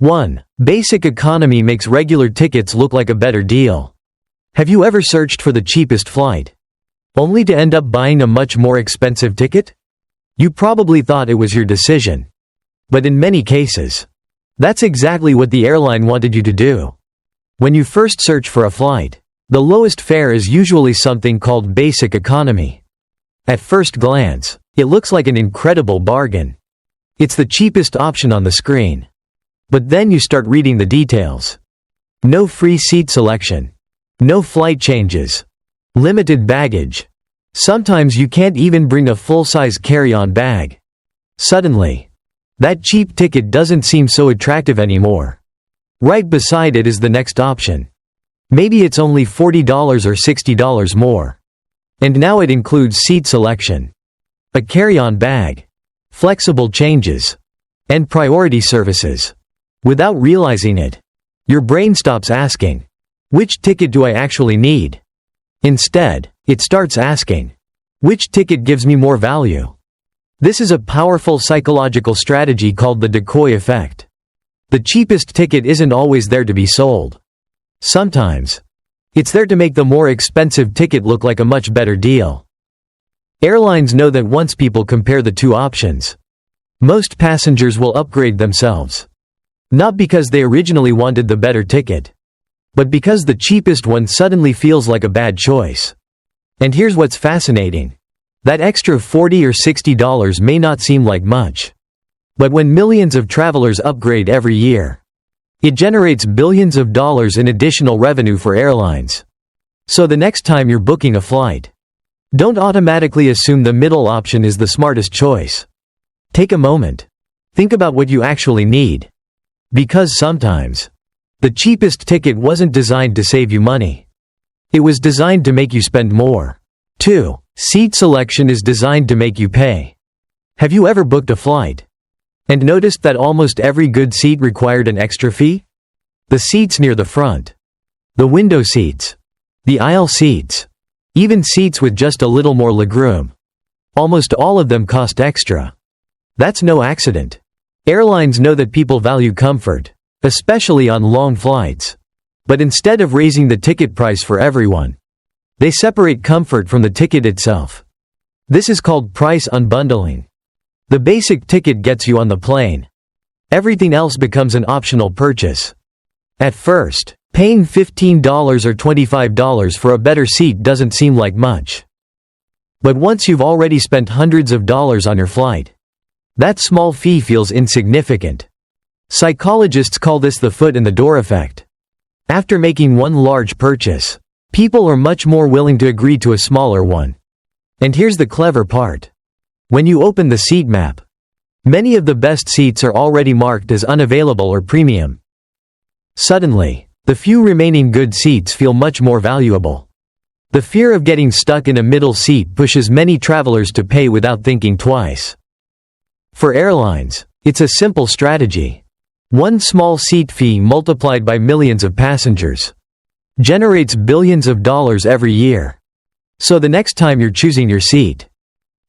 1. Basic economy makes regular tickets look like a better deal. Have you ever searched for the cheapest flight, only to end up buying a much more expensive ticket? You probably thought it was your decision. But in many cases, that's exactly what the airline wanted you to do. When you first search for a flight, the lowest fare is usually something called basic economy. At first glance, it looks like an incredible bargain. It's the cheapest option on the screen. But then you start reading the details. No free seat selection. No flight changes. Limited baggage. Sometimes you can't even bring a full-size carry-on bag. Suddenly, that cheap ticket doesn't seem so attractive anymore. Right beside it is the next option. Maybe it's only $40 or $60 more. And now it includes seat selection, a carry-on bag, flexible changes, and priority services. Without realizing it, your brain stops asking, which ticket do I actually need? Instead, it starts asking, which ticket gives me more value? This is a powerful psychological strategy called the decoy effect. The cheapest ticket isn't always there to be sold. Sometimes, it's there to make the more expensive ticket look like a much better deal. Airlines know that once people compare the two options, most passengers will upgrade themselves. Not because they originally wanted the better ticket, but because the cheapest one suddenly feels like a bad choice. And here's what's fascinating. That extra $40 or $60 may not seem like much. But when millions of travelers upgrade every year, it generates billions of dollars in additional revenue for airlines. So the next time you're booking a flight, don't automatically assume the middle option is the smartest choice. Take a moment. Think about what you actually need. Because sometimes, the cheapest ticket wasn't designed to save you money. It was designed to make you spend more. 2. Seat selection is designed to make you pay. Have you ever booked a flight and noticed that almost every good seat required an extra fee? The seats near the front, the window seats, the aisle seats, even seats with just a little more legroom. Almost all of them cost extra. That's no accident. Airlines know that people value comfort, especially on long flights. But instead of raising the ticket price for everyone, they separate comfort from the ticket itself. This is called price unbundling. The basic ticket gets you on the plane. Everything else becomes an optional purchase. At first, paying $15 or $25 for a better seat doesn't seem like much. But once you've already spent hundreds of dollars on your flight, that small fee feels insignificant. Psychologists call this the foot in the door effect. After making one large purchase, people are much more willing to agree to a smaller one. And here's the clever part. When you open the seat map, many of the best seats are already marked as unavailable or premium. Suddenly, the few remaining good seats feel much more valuable. The fear of getting stuck in a middle seat pushes many travelers to pay without thinking twice. For airlines, it's a simple strategy. One small seat fee multiplied by millions of passengers generates billions of dollars every year. So the next time you're choosing your seat,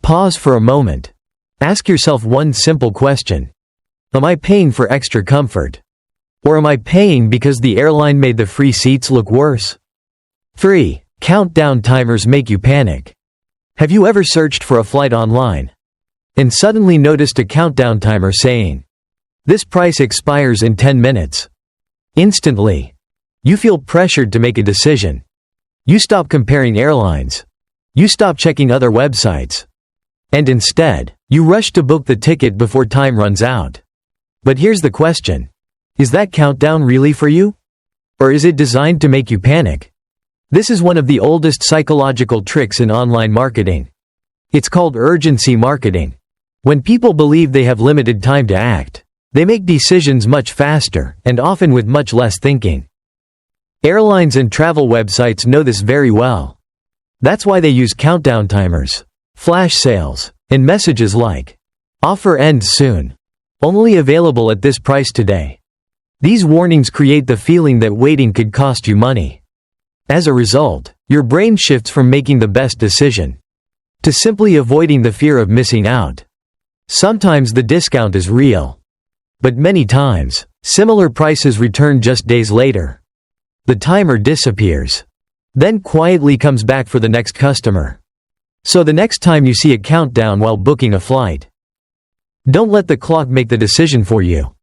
pause for a moment. Ask yourself one simple question. Am I paying for extra comfort? Or am I paying because the airline made the free seats look worse? 3. Countdown timers make you panic. Have you ever searched for a flight online and suddenly noticed a countdown timer saying, "This price expires in 10 minutes. Instantly, you feel pressured to make a decision. You stop comparing airlines. You stop checking other websites. And instead, you rush to book the ticket before time runs out. But here's the question. Is that countdown really for you? Or is it designed to make you panic? This is one of the oldest psychological tricks in online marketing. It's called urgency marketing. When people believe they have limited time to act, they make decisions much faster, and often with much less thinking. Airlines and travel websites know this very well. That's why they use countdown timers, flash sales, and messages like, "Offer ends soon. Only available at this price today." These warnings create the feeling that waiting could cost you money. As a result, your brain shifts from making the best decision to simply avoiding the fear of missing out. Sometimes the discount is real. But many times, Similar prices return just days later. The timer disappears, then quietly comes back for the next customer. So the next time you see a countdown while booking a flight, don't let the clock make the decision for you.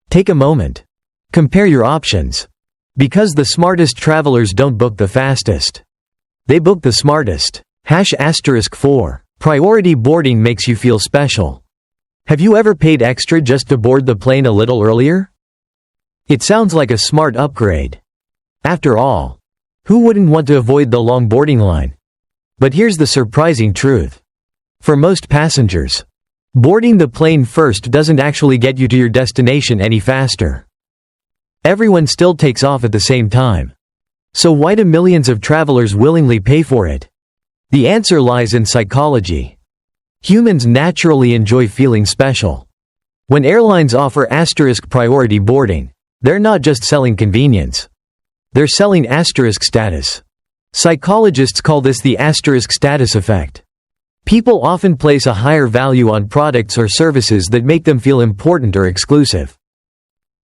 Take a moment. Compare your options. Because the smartest travelers don't book the fastest. They book the smartest. *4. Priority boarding makes you feel special. Have you ever paid extra just to board the plane a little earlier? It sounds like a smart upgrade. After all, who wouldn't want to avoid the long boarding line? But here's the surprising truth. For most passengers, boarding the plane first doesn't actually get you to your destination any faster. Everyone still takes off at the same time. So why do millions of travelers willingly pay for it? The answer lies in psychology. Humans naturally enjoy feeling special. When airlines offer *priority boarding, they're not just selling convenience. They're selling status. Psychologists call this the status effect. People often place a higher value on products or services that make them feel important or exclusive.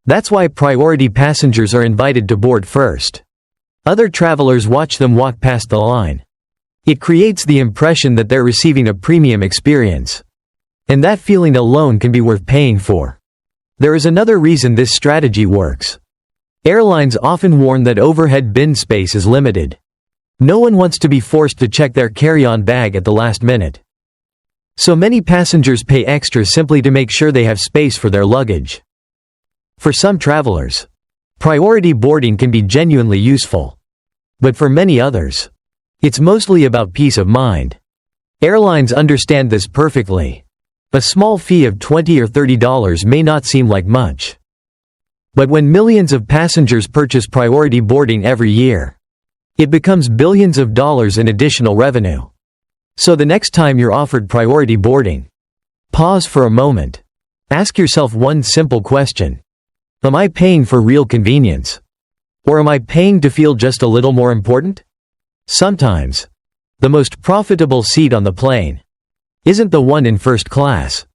That's why priority passengers are invited to board first. Other travelers watch them walk past the line. It creates the impression that they're receiving a premium experience. And that feeling alone can be worth paying for. There is another reason this strategy works. Airlines often warn that overhead bin space is limited. No one wants to be forced to check their carry-on bag at the last minute. So many passengers pay extra simply to make sure they have space for their luggage. For some travelers, priority boarding can be genuinely useful. But for many others, it's mostly about peace of mind. Airlines understand this perfectly. A small fee of $20 or $30 may not seem like much. But when millions of passengers purchase priority boarding every year, it becomes billions of dollars in additional revenue. So the next time you're offered priority boarding, pause for a moment. Ask yourself one simple question. Am I paying for real convenience? Or am I paying to feel just a little more important? Sometimes, the most profitable seat on the plane isn't the one in first class.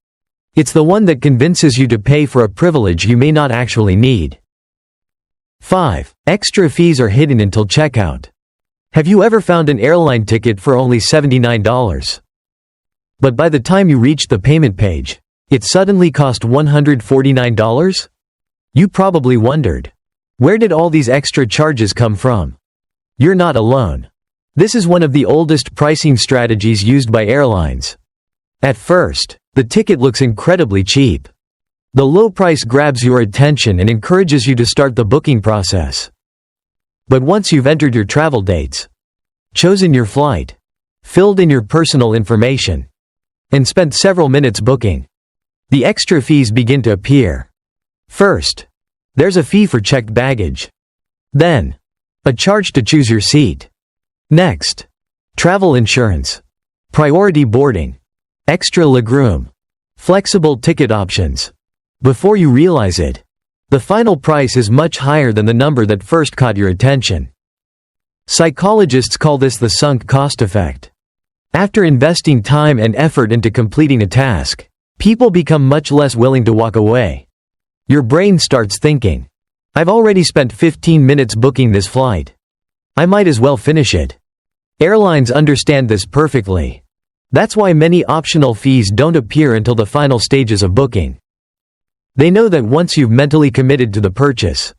It's the one that convinces you to pay for a privilege you may not actually need. 5. Extra fees are hidden until checkout. Have you ever found an airline ticket for only $79? But by the time you reach the payment page, it suddenly cost $149? You probably wondered, where did all these extra charges come from? You're not alone. This is one of the oldest pricing strategies used by airlines. At first, the ticket looks incredibly cheap. The low price grabs your attention and encourages you to start the booking process. But once you've entered your travel dates, chosen your flight, filled in your personal information, and spent several minutes booking, the extra fees begin to appear. First, there's a fee for checked baggage. Then, a charge to choose your seat. Next, travel insurance, priority boarding, extra legroom, flexible ticket options. Before you realize it, the final price is much higher than the number that first caught your attention. Psychologists call this the sunk cost effect. After investing time and effort into completing a task, people become much less willing to walk away. Your brain starts thinking, I've already spent 15 minutes booking this flight. I might as well finish it. Airlines understand this perfectly. That's why many optional fees don't appear until the final stages of booking. They know that once you've mentally committed to the purchase,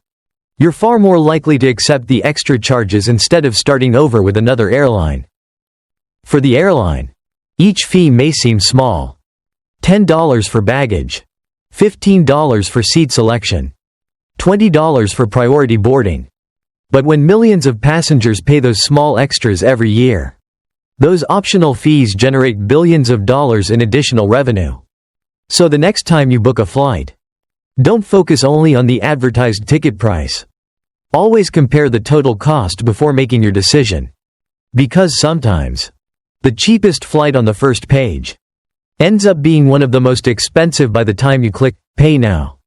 you're far more likely to accept the extra charges instead of starting over with another airline. For the airline, each fee may seem small. $10 for baggage, $15 for seat selection, $20 for priority boarding. But when millions of passengers pay those small extras every year, those optional fees generate billions of dollars in additional revenue. So the next time you book a flight, don't focus only on the advertised ticket price. Always compare the total cost before making your decision. Because sometimes, the cheapest flight on the first page ends up being one of the most expensive by the time you click Pay Now.